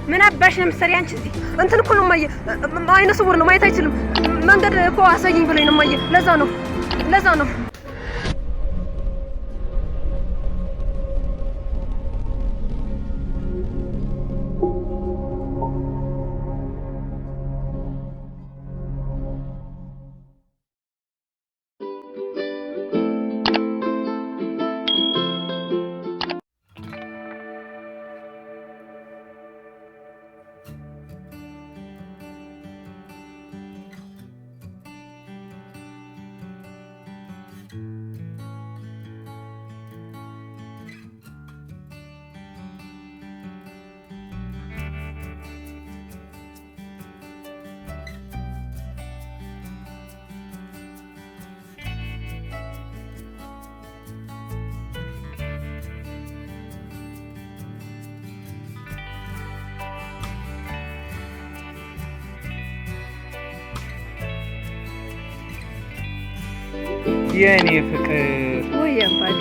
ምን አባሽ ነው የምትሰሪ አንቺ እዚህ? እንትን እኮ ነው ማየ አይነ ስውር ነው ማየት አይችልም። መንገድ እኮ አሳይኝ ብሎኝ ነው ማየ። ለዛ ነው የኔ ፍቅር ወይ አባቴ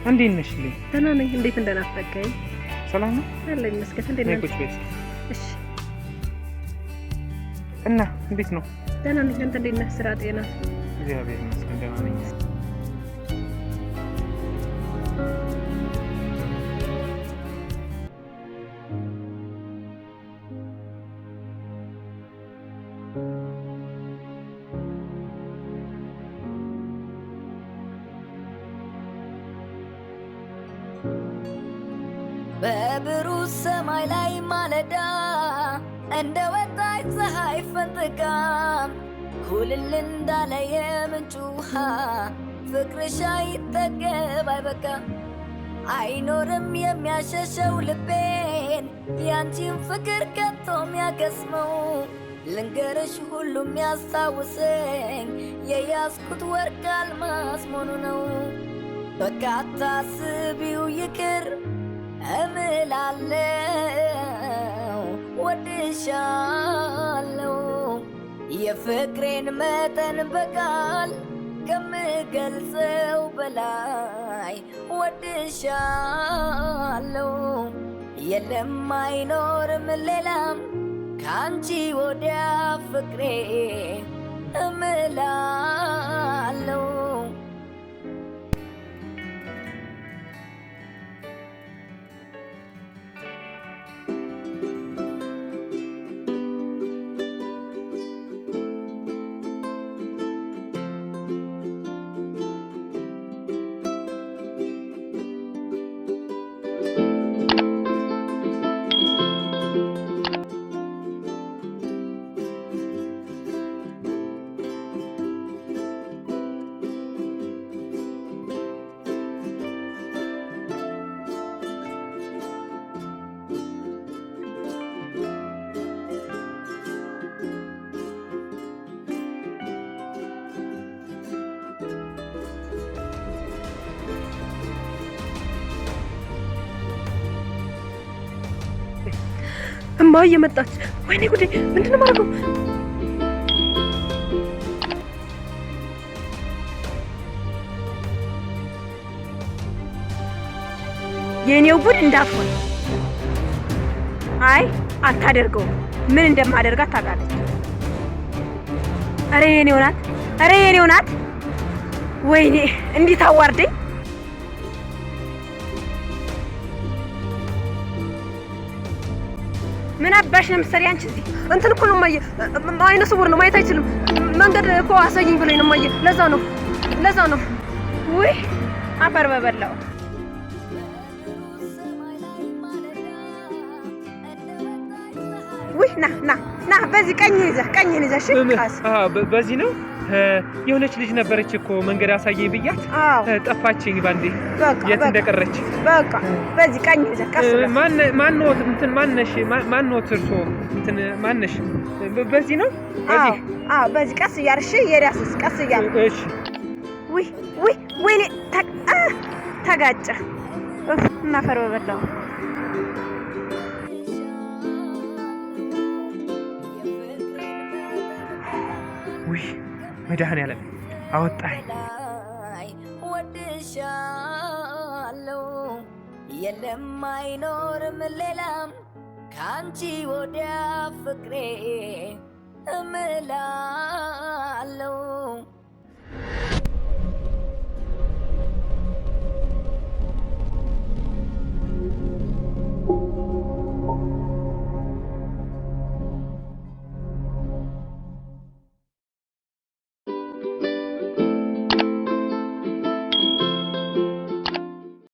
እንዴት ነሽ? ደህና ነኝ። እንዴት እንደናፈቀኝ። ሰላም ነው አለኝ መስከት። እንዴት ነሽ? እሺ። እና እንዴት ነው? ደህና ነኝ። አንተ እንዴት ነህ? ስራ፣ ጤና? እግዚአብሔር ይመስገን ደህና ነኝ። በብሩህ ሰማይ ላይ ማለዳ እንደ ወጣች ፀሐይ ፈንጥቃ ኩልል እንዳለ የምንጭ ውሃ ፍቅርሽ አይጠገብ አይበቃ አይኖርም የሚያሸሸው ልቤን ያንቺን ፍቅር ከቶ የሚያገስመው ልንገርሽ ሁሉም ያስታውሰኝ የያዝኩት ወርቅ አልማዝ መሆኑ ነው። በቃ አታስቢው ይቅር እምላለው ወድሻለው የፍቅሬን መጠን በቃል ከምገልጸው በላይ ወድሻለው የለም አይኖርም ሌላም ካንቺ ወዲያ ፍቅሬ እምላለው እማዬ እየመጣች ወይኔ ጉዴ ምንድነው ማድረገው? የኔው ጉድ እንዳትሆን። አይ አታደርገው። ምን እንደማደርጋት ታውቃለች። አረ የኔው ናት። ወይኔ እንዴት አዋርደኝ። ምን አባሽ ነው የምትሰሪ አንቺ እዚህ? እንትን እኮ ነው ማየ አይነ ስውር ነው ማየት አይችልም። መንገድ እኮ አሳይኝ ብሎኝ ነው ማየ። ለዛ ነው ውይ አፈር በበላው። ውይ ና በዚህ ቀኝህን ይዘህ እሺ። በዚህ ነው የሆነች ልጅ ነበረች እኮ መንገድ አሳየኝ ብያት ጠፋችኝ ባንዴ የት እንደቀረች። በቃ በዚህ ቀኝህን ይዘህ ቀስ ብለህ ማንኖት እርሶ እንትን ማነሽ? በዚህ ነው በዚህ ቀስ እያልሽ የዳስስ ቀስ እያልሽ እሺ። ወይኔ ተጋጨ እና አፈር በበላው። ውይ መድኃኒዓለም አወጣኝ። ወድሻለው የለም አይኖርም ሌላም ካንቺ ወዲያ ፍቅሬ እምላ